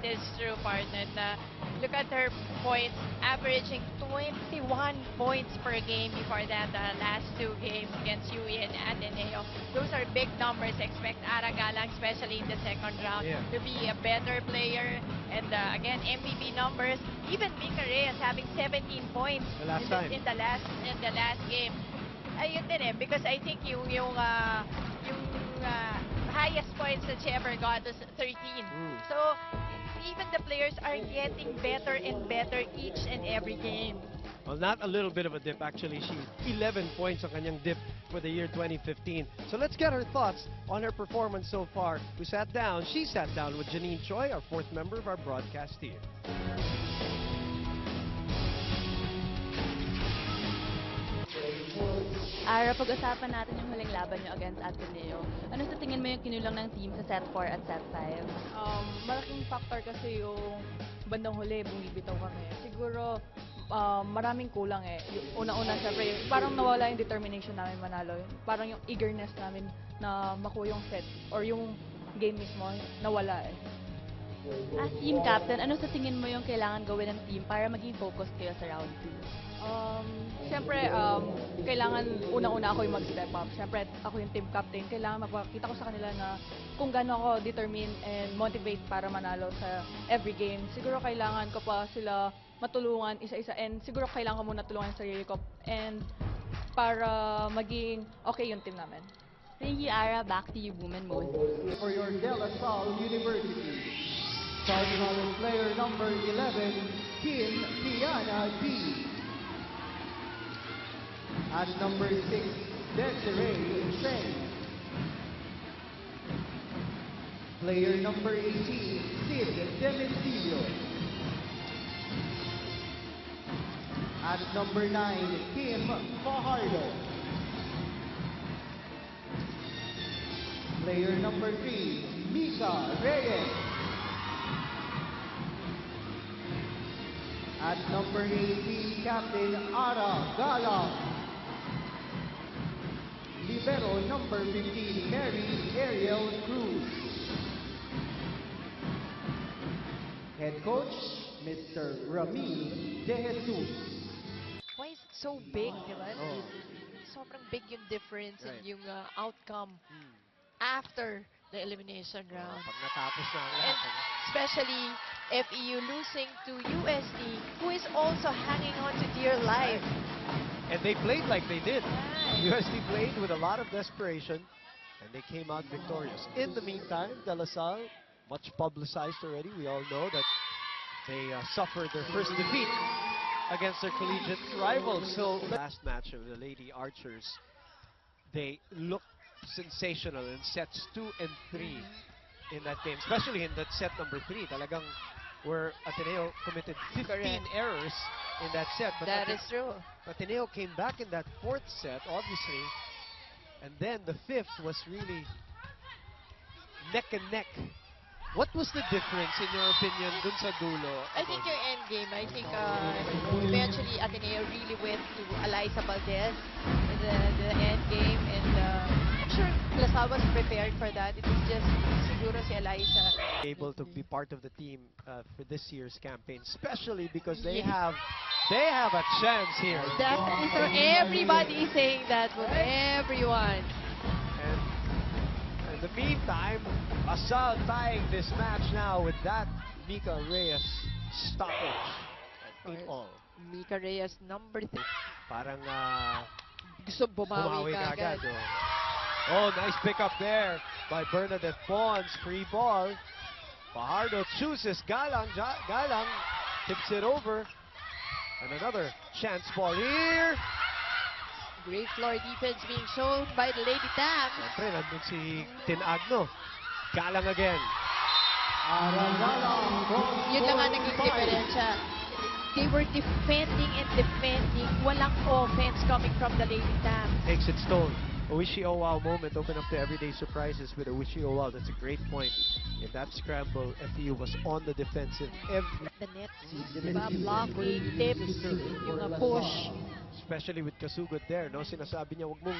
is true, partner. Na look at her points, averaging 21 points per game before that, the last two games against UE and Ateneo. Those are big numbers. Expect Ara Galang, especially in the second round, to be a better player. And again, MVP numbers. Even Mika Reyes having 17 points in the last game. Ayun din eh, because I think yung highest points that she ever got was 13. So even the players are getting better and better each and every game. Well, not a little bit of a dip, actually. She's 11 points ang kanyang dip for the year 2015. So let's get her thoughts on her performance so far. She sat down with Janine Choi, our fourth member of our broadcast team. Ara, pag-usapan natin yung huling laban nyo against Ateneo. Ano sa tingin mo yung kinulang ng team sa set 4 at set 5? Malaking factor kasi yung bandang huli, bumibitaw kami. Siguro, maraming kulang eh. Una-una, syempre, parang nawala yung determination namin manalo. Parang yung eagerness namin na makuha yung set or yung game mismo, nawala eh. As team captain, ano sa tingin mo yung kailangan gawin ng team para maging focused kayo sa round 2? Siyempre, kailangan unang-una ako yung mag-step up. Siyempre, ako yung team captain. Kailangan magpakita ko sa kanila na kung gaano ako determined and motivate para manalo sa every game. Siguro kailangan ko pa sila matulungan isa-isa and siguro kailangan ko muna tulungan yung sarili ko and para maging okay yung team namin. Thank you, Ara. Back to you, women mode. For your De La Salle University, starting on with player number 11, Kim Tiana D. At number 6, Desiree Shen. Player number 18, Sid Demesilio. At number 9, Kim Fajardo. Player number 3, Mika Reyes. At number 18, Captain Ara Galang. Libero number 15, Mary Ariel Cruz. Head coach, Mr. Rami De Jesus. Why is it so big, di ba? Sobrang big yung difference in yung outcome after the elimination round. Pag natapos na ang And lahat. especially FEU losing to USD, who is also hanging on to dear life. And they played like they did. Right. USD played with a lot of desperation, and they came out victorious. In the meantime, De La Salle, much publicized already. We all know that they suffered their first defeat against their collegiate rivals. So last match of the Lady Archers, they looked sensational in sets 2 and 3 in that game, especially in that set number 3. Talagang where Ateneo committed 15 errors in that set. But That is true. Ateneo came back in that fourth set, obviously, and then the fifth was really neck and neck. What was the difference, in your opinion, dun sa dulo? I think your end game, I think eventually Ateneo really went to Eliza Valdez in the end game, and I'm sure LaSalle was prepared for that. It was just siguro si Eliza. Able to be part of the team for this year's campaign, especially because they have a chance here. Definitely. So everybody is saying that from everyone. And in the meantime, LaSalle tying this match now with that Mika Reyes stoppage at 8-all. Mika Reyes, number 3. Parang Gusto bumawi ka agad. Oh, nice pick up there by Bernadette Pons. Free ball. Fajardo chooses Galang. Galang tips it over. And another chance ball here. Great floor defense being shown by the Lady Tams. Siyempre, nandun si Tinagno. Galang again. Ara Galang. Yun lang nga naging diferensya. They were defending and defending. Walang offense coming from the Lady Tams. Takes its toll. A wishy oh wow moment. Open up to everyday surprises with a wishy oh wow. That's a great point. In that scramble, FEU was on the defensive every. The net, diba? Blocking, tips, yung push. Especially with Kasugod there, no? Sinasabi niya, wag mo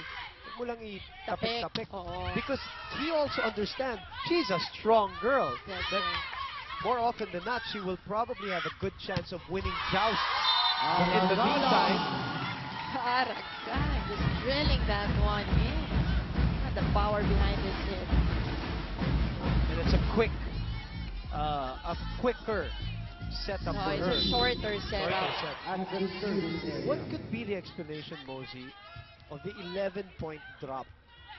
lang itapik-tapik. Oo. Because he also understands she's a strong girl. That's That right. more often than not, she will probably have a good chance of winning jousts. But in the meantime, Aragan, just drilling that one in. The power behind this hit. and it's a quicker setup No, for it's her. a shorter Shorter setup. set. At the service area. What could be the explanation, Mosey, of the 11-point drop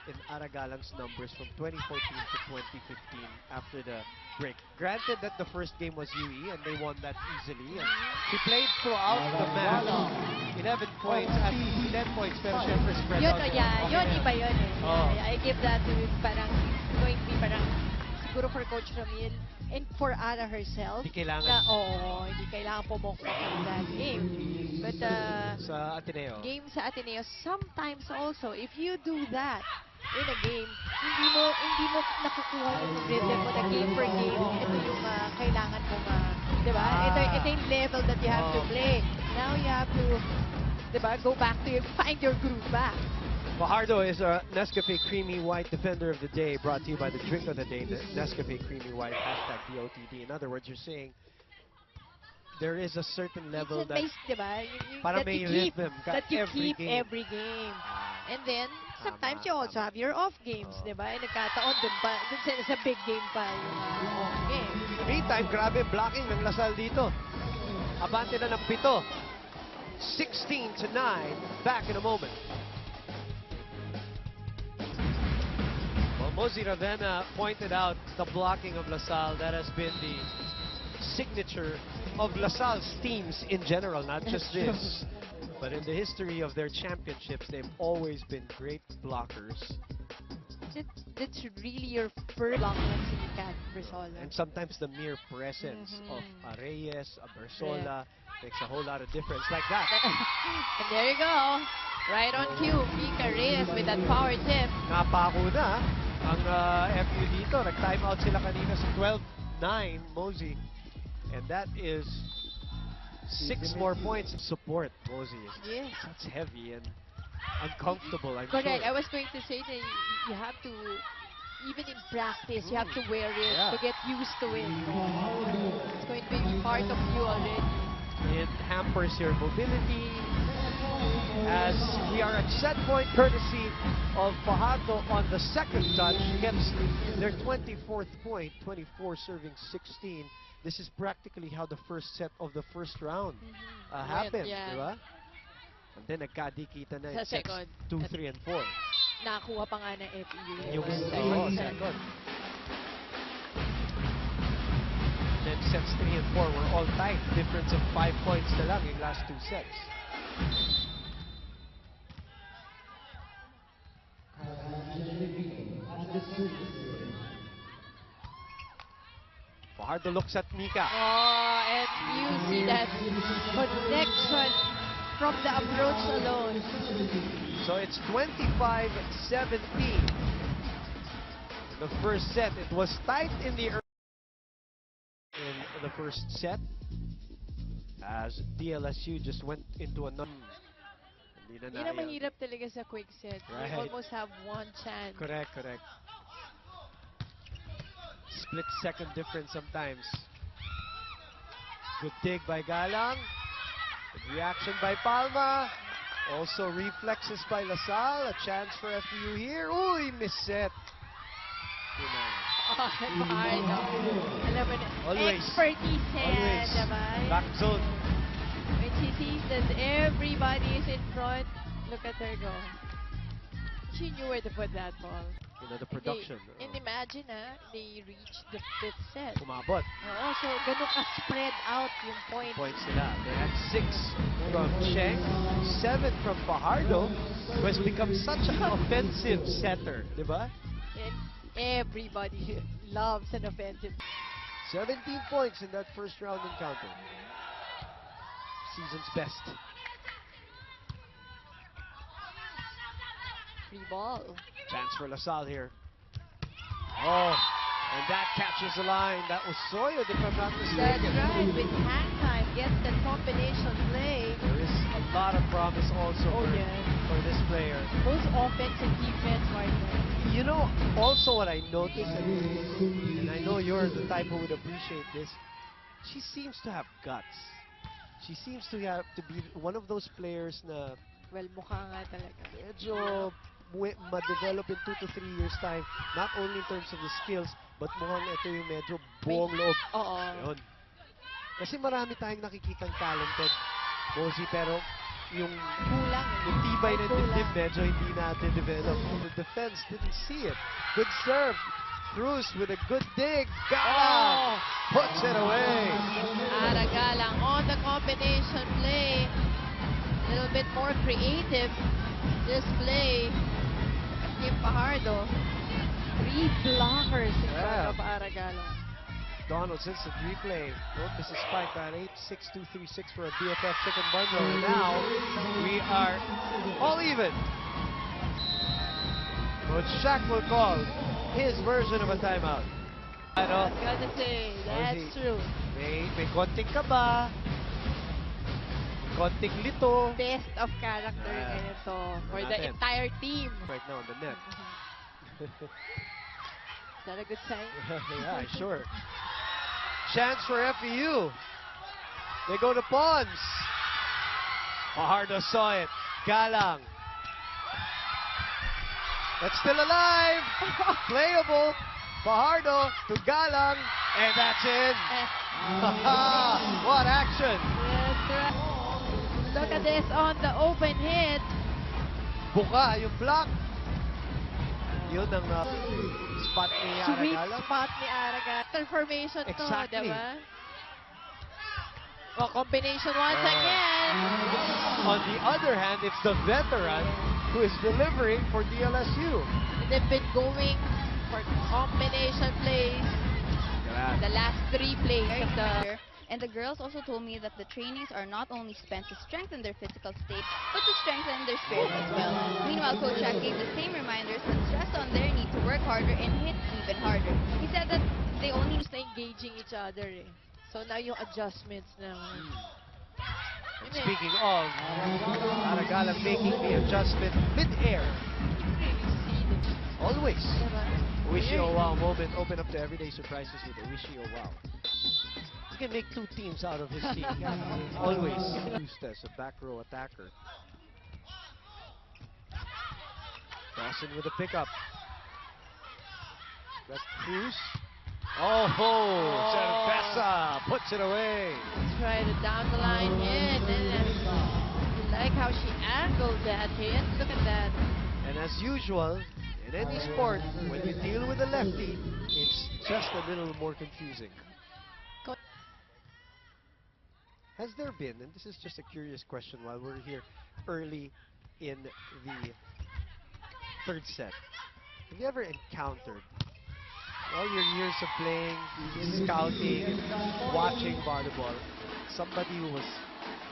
in Aragalang's numbers from 2014 to 2015 after the break? Granted that the first game was UE and they won that easily. And she played throughout the match. 11 points at 10 points pero syempre spread Yun, out. oh, eh. yeah, Okay yun na yan. iba yun eh. Oh. Yeah, I give that to parang going to be parang siguro for Coach Ramil and for Ara herself. Hindi kailangan. Na, hindi kailangan pumukpok in that game. But Sa Ateneo. game sa Ateneo, sometimes also, if you do that in a game, hindi mo nakukuha yung rhythm mo na game per game. Ito yung kailangan mo di ba? Ito yung level that you have to play. Now you have to, di ba, go back to find your groove back. Fajardo is a Nescafe Creamy White Defender of the Day, brought to you by the Drink of the Day, the Nescafe Creamy White, #DOTD. In other words, you're saying there is a certain level It's a that base, di ba? para That may you keep, rhythm ka that you every keep game. every game. And then, sometimes Tama, you also tama. have your off games, Oo. di ba? Eh, nagkataon dun pa, dun sa big game pa yung off game. In the meantime, grabe blocking ng Lasal dito. Abante na ng 7. 16-9. Back in a moment. Well, Mosey Ravenna pointed out the blocking of LaSalle. That has been the signature of LaSalle's teams in general, not just this. But in the history of their championships, they've always been great blockers. That's really your first block ng si Kat Bersola. And sometimes the mere presence of a Reyes, a Bersola, makes a whole lot of difference like that. And there you go. Right on cue, Mika Reyes with that power tip. Napako na ang FU dito. Nag-time out sila kanina sa 12-9, Mosey. And that is 6 more points of support, Mosey. Yes. That's heavy and uncomfortable, I'm Correct. sure. I was going to say that you have to, even in practice, you have to wear it Yeah. to get used to it. It's going to be part of you already. It hampers your mobility. As we are at set point, courtesy of Fajardo on the second touch, gets their 24th point, 24 serving 16. This is practically how the first set of the first round happened, yeah. di ba? And then nagkadikita na Sa in sets second. 2, 3, and 4. Nakakuha pa nga ng FEU. Yung Second set. second. Then sets 3 and 4 were all tight. Difference of 5 points na lang in last 2 sets. Fajardo looks at Mika. Oh, and you see that connection from the approach alone. So it's 25-17. In the first set, it was tight in the first set as DLSU just went into another. Yun ang mahirap talaga sa quick set. Right. You almost have one chance. Correct. Split second difference sometimes. Good dig by Galang. Good reaction by Palma. Also reflexes by LaSalle. A chance for FU here. Uy, misset. You know. Fajardo. Alam mo na, Always. expertise yan, Always. diba? Back zone. When she sees that everybody is in front, look at her go. She knew where to put that ball. You know, the production. And imagine, they reached the 5th set. Umabot. Oo, so ganun ka-spread out yung point. Points nila. They had 6 from Cheng, 7 from Fajardo, who has become such an offensive setter. Diba? And everybody loves an offensive. 17 points in that first round encounter. Season's best. Free ball. Chance for LaSalle here. Oh, and that catches the line. That was Soyod, if I'm not That's mistaken. right, with hang time. gets that combination play. There is a lot of promise also for this player. Both offense and defense, Martin. You know, also what I noticed, and I know you're the type who would appreciate this, she seems to have guts. She seems to be one of those players na Well, mukha nga talaga. medyo ma-develop in 2 to 3 years time, not only in terms of the skills, but mukhang ito yung medyo buong loob. Oo. Yun. Kasi marami tayong nakikitang talented, Mosey, pero yung Kulang. yung tibay ng Kulang. dibdib medyo hindi natin develop. The defense didn't see it. Good serve. Cruz with a good dig. Galang puts it away. Aragalang on the combination play. A little bit more creative display. Kim Fajardo. 3 blockers in front of Aragalang. Donaldson's a replay. Note this is spiked on 8-6-2-3-6 for a BFF chicken bundle. And now we are all even. Coach Shaq will call his version of a timeout. Ano? Gotta say, that's Mosey, true. May konting kaba. Konting lito. Best of character ganito for the natin. entire team. Right now on the net. Is that a good sign? Yeah, sure. Chance for FEU. They go to Pons. Fajardo saw it. Galang. That's still alive. Playable. Fajardo to Galang. And that's in. What action. Yes, right. Look at this on the open hit. Buka yung block. Yun ang spot ni Sweet Aragalang. spot ni Araga. Confirmation Exactly. to, diba? Oh, combination once again. On the other hand, it's the veteran who is delivering for DLSU. They've been going for combination plays. The last 3 plays of the... And the girls also told me that the trainings are not only spent to strengthen their physical state, but to strengthen their spirit as well. Meanwhile, Coach Shaq gave the same reminders and stressed on their need to work harder and hit even harder. He said that they only Just na engaging each other eh. So now yung adjustments na... And speaking of, Aragalang making the adjustment mid-air. Always. Wishy oh wow moment. Open up to everyday surprises with a wishy oh wow. He can make 2 teams out of his team. Always. Used as a back row attacker. Dawson with a pickup. Got Cruz. Oh ho! Cerveza puts it away. Let's try the down the line hit. I like how she angled that hit. Look at that. And as usual, in any sport, when you deal with a lefty, it's just a little more confusing. Has there been, and this is just a curious question while we're here early in the 3rd set, have you ever encountered, all your years of playing, scouting, watching volleyball, somebody who was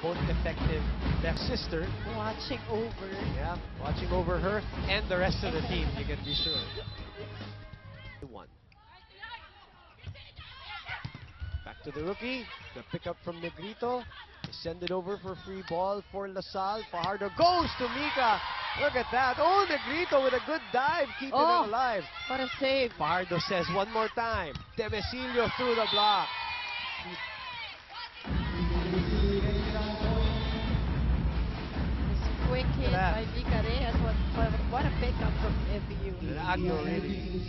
both effective, left sister, Watching over. yeah, watching over her and the rest of the team, you can be sure. One. Back to the rookie, the pickup from Negrito. They send it over for free ball for LaSalle. Fajardo goes to Mika. Look at that. Oh, Negrito with a good dive, keeping it alive. What a save. Fajardo says one more time. Demesilio through the block. This quick hit that. by Mika Reyes. What a pickup from FEU. Agno really.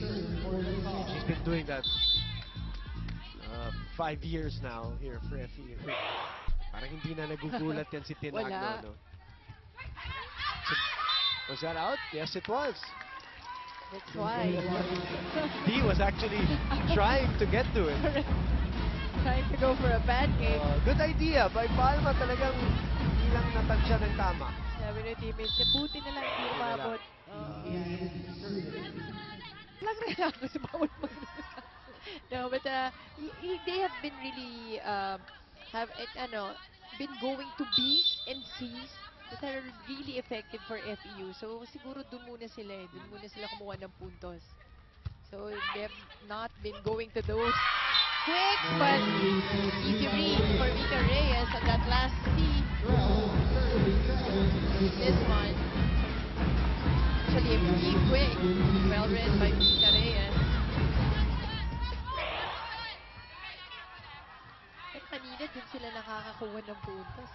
She's been doing that 5 years now here for FEU. Parang hindi na nagugulat yan si Tin Wala. Agno, no? So, was that out? Yes, it was. That's why. He was actually trying to get to it. Trying to go for a bad game. Good idea. By Palma talagang hindi lang natansya ng tama. Sabi ng teammates niya, buti na lang, hindi umabot. Lang rin ako sa bawal mo. No, but they have been really been going to B's and C's that are really effective for FEU. So siguro doon muna sila kumuha ng puntos. So they have not been going to those quick, but easy read for Mika Reyes on that last C. This one. Actually, pretty quick. Well read by Mika Reyes. At kanina din sila nakakakuha ng puntos.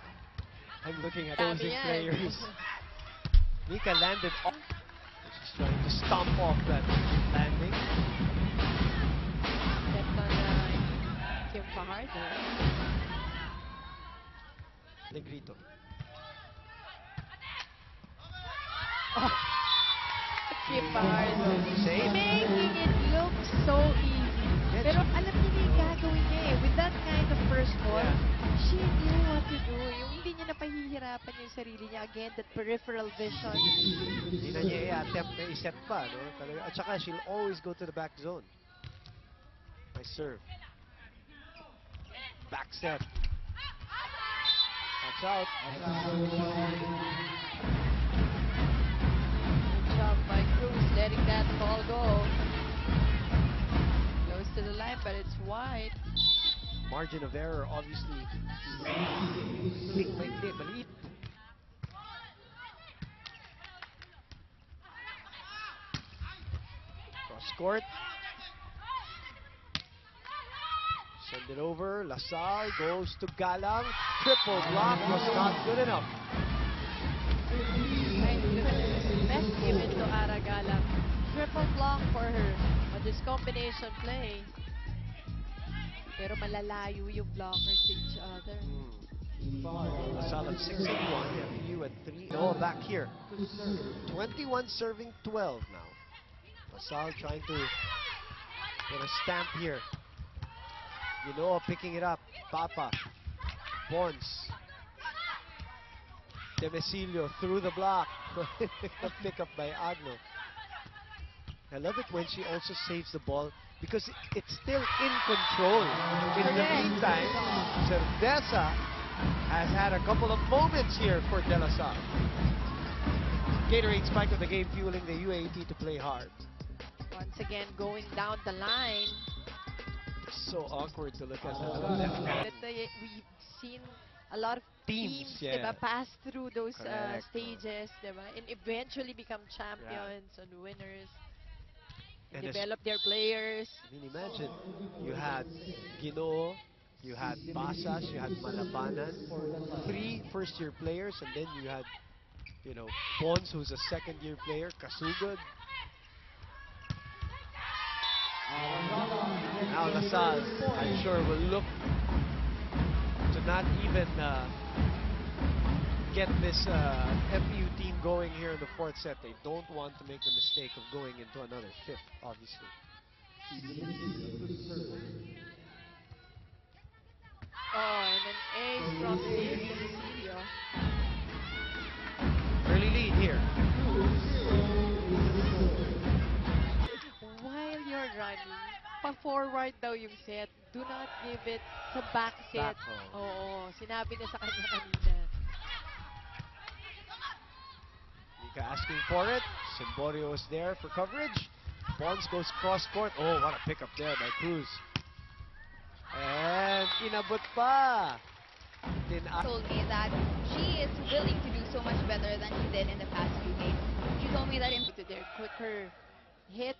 I'm looking at Dami opposing yan. players. Mika landed off. She's trying to stomp off that landing. Stepped on Kim Fajardo. Negrito. Kim Fajardo. Save. Making it look so easy. Yeah, Pero alam niya na yung gagawin niya eh. With that kind of first ball, she knew what to do. Yung hindi niya napahihirapan yung sarili niya. Again, that peripheral vision. Hindi na niya i-attempt na i-set pa, no? Talaga. At saka, she'll always go to the back zone. Nice serve. Back set. That's out. Good job by Cruz letting that ball go. Close to the line, but it's wide. Margin of error, obviously. Maliit. Cross court. Send it over. Lasal goes to Galang. Triple block was not good enough. My goodness. Best given to Aragalang. Triple block for her on this combination play. Pero malalayo yung blockers to each other. Lasal at 6 and 1. FU at 3. Noah back here. 21 serving 12 now. Lasal trying to get a stamp here. Ginoa picking it up. Papa. Pons. Demesilio through the block. A pick up by Agno. I love it when she also saves the ball because it's still in control. In the meantime, Cerveza has had a couple of moments here for De La Salle. Gatorade spike of the game fueling the UAT to play hard. Once again, going down the line. So awkward to look at the left hand. But we've seen a lot of Teams, teams, yeah. diba, pass through those Correct. stages, diba, and eventually become champions and winners. And Develop their players. I mean, imagine, you had Ginoo, you had Basas, you had Malabanan, 3 first-year players, and then you had, you know, Pons, who's a second-year player, Kasugod. Now Lasal, I'm sure, will look to not even get this FU team going here in the 4th set. They don't want to make the mistake of going into another 5th, obviously. Oh, and an ace from Steve Demesilio. Early lead here. While you're running, pa-forward daw yung set. Do not give it sa back set. Back, oh. Oo, sinabi na sa kanya kanina. Mika asking for it. Simborio is there for coverage. Pons goes cross court. Oh, what a pickup there by Cruz. And inabot pa. Told me that she is willing to do so much better than she did in the past few games. She told me that in To their quicker hits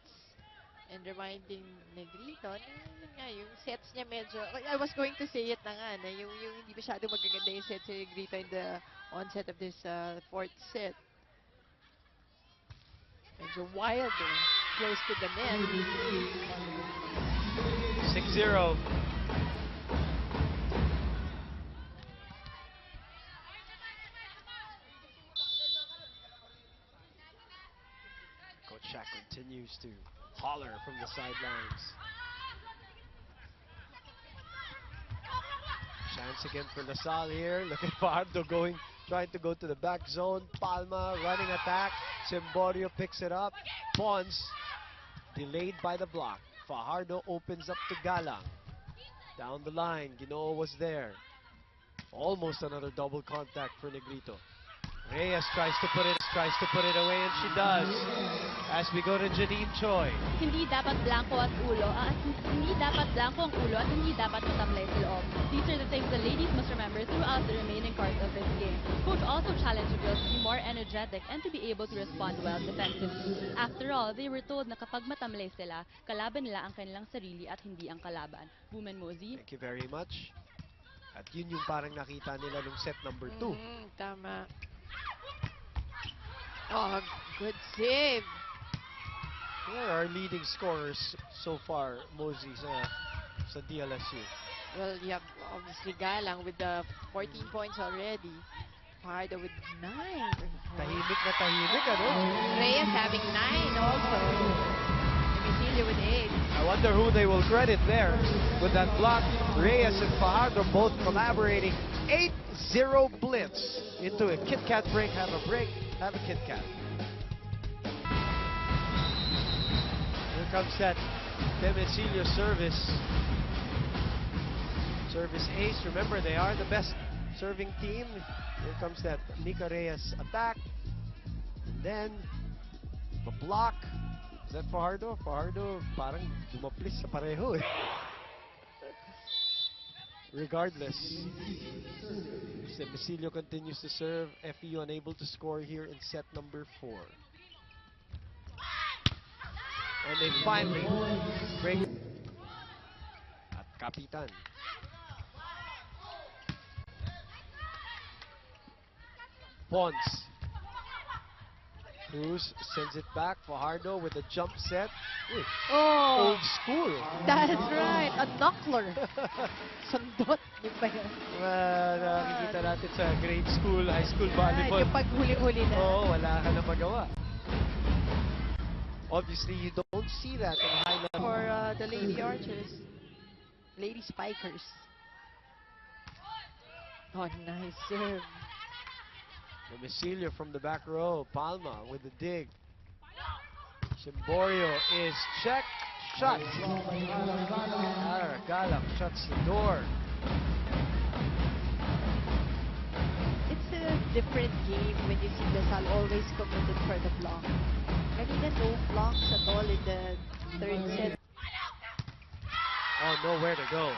and reminding Negrito na yun nga, yung sets niya medyo, I was going to say it na nga, na yung hindi masyado magaganda yung sets ni Negrito in the onset of this 4th set. Medyo wild eh, close to the net. 6-0. Coach Shaq continues to holler from the sidelines. Chance again for Lasal here. Look at Fajardo trying to go to the back zone. Palma running attack. Simborio picks it up. Pons delayed by the block. Fajardo opens up to Galang. Down the line, Ginoo was there. Almost another double contact for Negrito. Reyes tries to put it away, and she does. As we go to Janine Choi. Hindi dapat blanco at ulo, hindi dapat blanco ang ulo at hindi dapat matamlay sa loob. These are the things the ladies must remember throughout the remaining parts of this game. Coach also challenged the girls to be more energetic and to be able to respond well defensively. After all, they were told na kapag matamlay sila, kalaban nila ang kanilang sarili at hindi ang kalaban. Women Mozi. Thank you very much. At yun yung parang nakita nila nung set number 2. Tama. Oh, good save. Where are our leading scorers so far, Mosey, sa DLSU? Well, you have obviously Galang with the 14 points already. Pardo with 9. Tahimik na tahimik, ano? Reyes having 9 also. Emilio with 8. I wonder who they will credit there with that block. Reyes and Fajardo both collaborating. 8-0 blitz into a Kit Kat break. Have a break. Have a Kit Kat. Here comes that Temecillo service. Service ace. Remember, they are the best serving team. Here comes that Nika Reyes attack. And then, the block. Is that Fajardo? Fajardo parang dumaplis sa pareho eh. Regardless, Temecillo continues to serve. FEU unable to score here in set number 4. And they finally break. At Kapitan. Pons. Cruz sends it back. Fajardo with a jump set. Uy, Oh, old school. that's right. A knuckler. Sundot. Yung ba yun? Nakikita natin sa grade school, high school Ah, volleyball. yung paghuli-huli na. Oo, wala ka na magawa. Obviously, you don't see that in high level. For the Lady Archers. Lady Spikers. Oh, nice serve. Domicilio from the back row. Palma with the dig. Simborio is checked. Shot. Galang shuts the door. It's a different game when you see Lasal always committed for the block. Kanina no blocks at all in the third set. Oh, nowhere to go.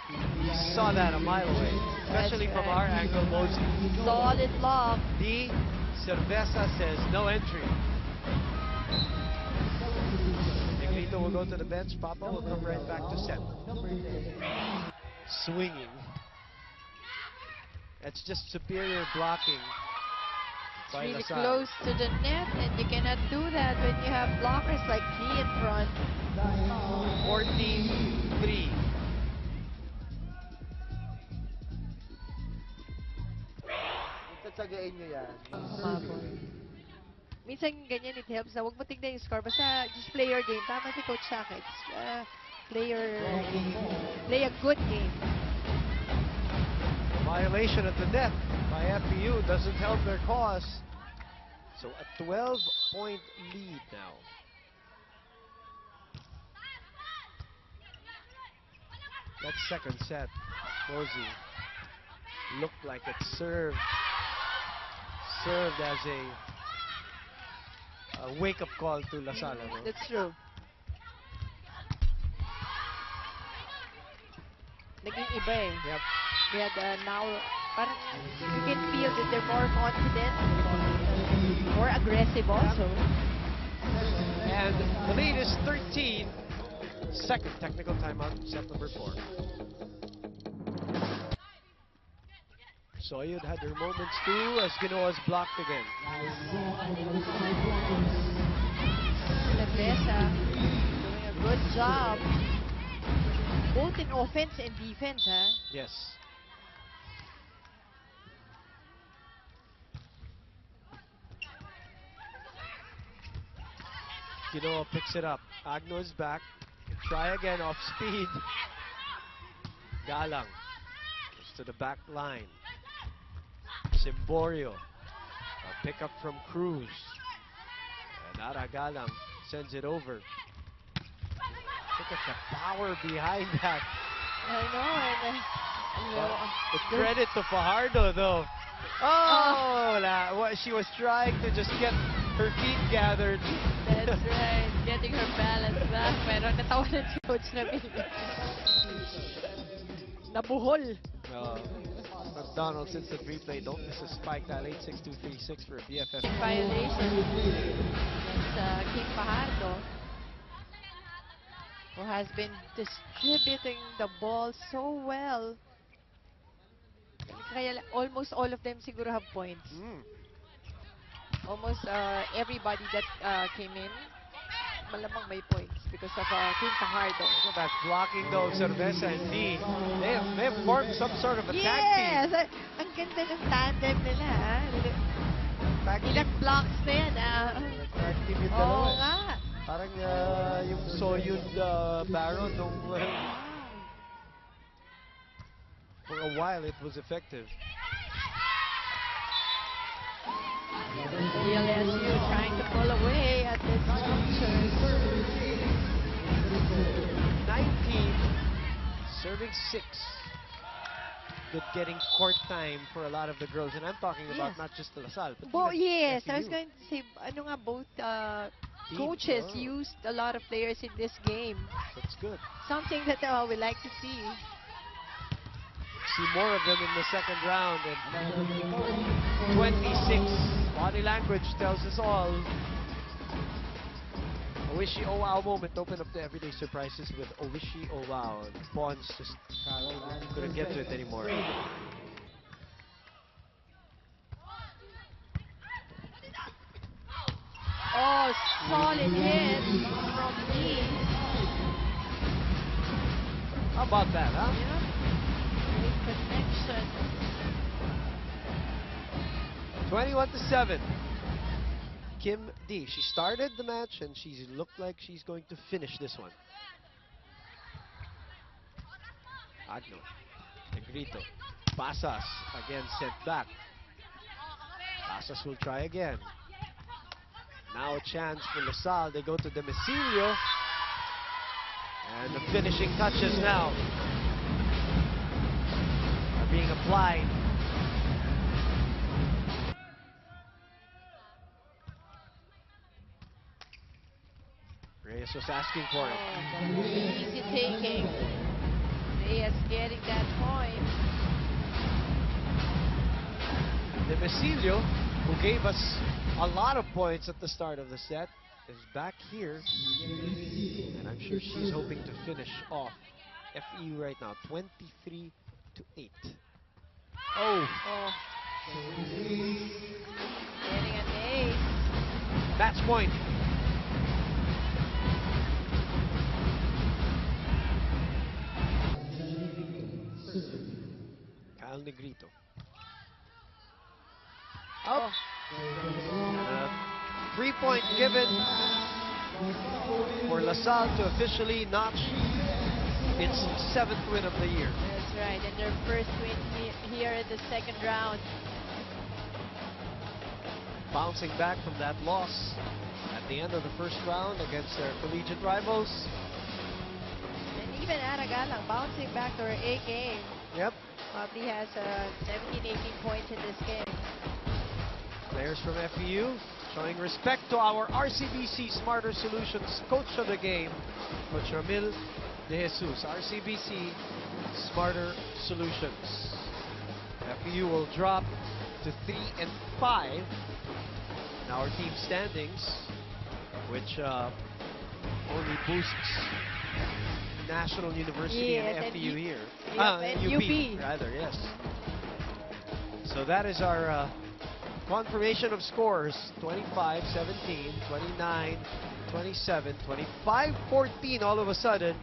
You saw that a mile away, especially from our angle, Mosey. Solid block. D. Cerveza says no entry. Negrito will go to the bench. Papa will come right back to set. Swinging. It's just superior blocking It's by really Lasal. close to the net, and you cannot do that when you have blockers like me in front. 14-3. Tatsagain nyo yan. Umabot. Minsan ganyan, it helps na huwag mo tignan yung score. Basta just play your game. Tama si Coach Sakic. Play a good game. Violation at the net by FEU doesn't help their cause. So a 12-point lead now. That second set, Mosey looked like it served as a wake-up call to Lasal. No? That's true. Naging iba eh. Yep. They had now, parang you can feel that they're more confident, more aggressive also. And the lead is 13. Second technical timeout in set number 4. Soyud had her moments too as Ginoa's blocked again. Cerveza doing a good job, both in offense and defense, huh? Yes. Ginoa picks it up. Agno is back. Try again off speed. Galang goes to the back line. Simborio. A pickup from Cruz. And Ara Galang sends it over. Look at the power behind that. I know, and The credit to Fajardo, though. Oh, she was trying to just get her feet gathered. That's right. Getting her balance back. Pero natawanan si Coach Ramil. Nabuhol. McDonald's instant replay. Don't miss a spike. Dial 86236 for a BFF. Violation. King Fajardo, who has been distributing the ball so well. Kaya almost all of them siguro have points. Almost everybody that came in, malamang may points because of King Fajardo. Look at that blocking though, Cerveza and Lee. They have formed some sort of a tag Yes! team. Ang ganda ng tandem nila. Tag team. Ilang blocks na yan. Tag team yung Oo dalawa. nga. Parang yung Soyun Baron nung for a while it was effective. DLSU trying to pull away at this juncture. 19, serving 6. Good getting court time for a lot of the girls. And I'm talking about Yes. not just the LaSalle, but Yes, even I was FEU. going to say, ano nga, both Teams, coaches oh. used a lot of players in this game. That's good. Something that we like to see. See more of them in the second round. And 26. Body language tells us all. Owishi Oh Wow moment. Open up the everyday surprises with Owishi Oh Wow. And Pawns just couldn't get to it anymore. Oh, solid hit from Lee. How about that, huh? Yeah. Great connection. 21-7. Kim D. She started the match and she looked like she's going to finish this one. Agno. Negrito. Pasas. Again sent back. Pasas will try again. Now a chance for LaSalle. They go to Demicilio. And the finishing touches now are being applied. Reyes was asking for it. Oh, easy taking. Reyes getting that point. Demicilio, who gave us a lot of points at the start of the set, is back here. And I'm sure she's hoping to finish off FEU right now. 23-8. Oh, Oh. Getting an ace. match point. Kyle Negrito. Up. And a 3-point given for LaSalle to officially notch its 7th win of the year. That's right. And their first win here in the second round. Bouncing back from that loss at the end of the first round against their collegiate rivals. And even Aragalang bouncing back to her A game. Yep. Probably has 17, 18 points in this game. Players from FEU showing respect to our RCBC Smarter Solutions coach of the game, Coach Ramil De Jesus. RCBC Smarter Solutions. FEU will drop to 3-5 in our team standings, which only boosts National University Yes, and and FEU here. Yep, and UP. Rather, yes. So that is our confirmation of scores. 25-17, 29-27, 25-14 all of a sudden,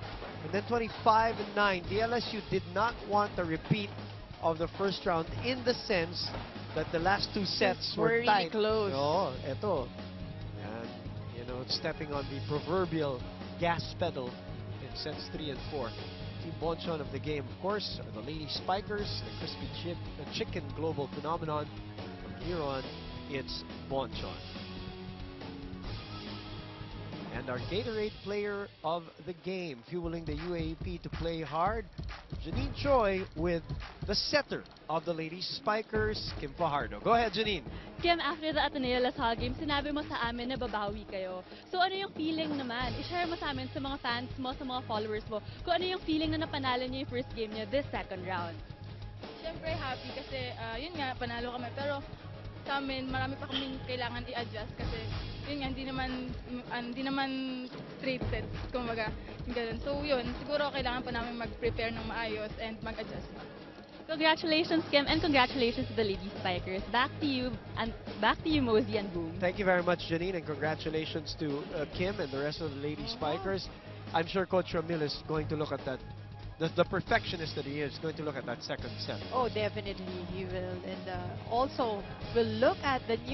and then 25-9. DLSU did not want a repeat of the first round in the sense that the last two sets Were were really tight. close. Oo, eto. And, you know, stepping on the proverbial gas pedal in sets 3 and 4. Team Bonchon of the game, of course, are the Lady Spikers, the crispy chicken global phenomenon. From here on, it's Bonchon. And And our Gatorade player of the game, fueling the UAP to play hard, Janine Choi with the setter of the Ladies Spikers, Kim Fajardo. Go ahead, Janine. Kim, after the Ateneo Lasal game, sinabi mo sa amin na babawi kayo. So ano yung feeling naman? I-share mo sa amin, sa mga fans mo, sa mga followers mo, kung ano yung feeling na napanalo niyo yung first game niyo this second round. Siyempre happy kasi yun nga, panalo kami. Pero sa amin, marami pa kaming kailangan i-adjust kasi yun nga, hindi naman straight sets, kumbaga, ganun. So yun, siguro kailangan pa namin mag-prepare ng maayos and mag-adjust. Congratulations, Kim, and congratulations to the Lady Spikers. Back to you, Mosey and Boom. Thank you very much, Janine, and congratulations to Kim and the rest of the Lady Spikers. I'm sure Coach Ramil is going to look at that. The perfectionist that he is going to look at that second set. Oh, definitely he will. And also, we'll look at the new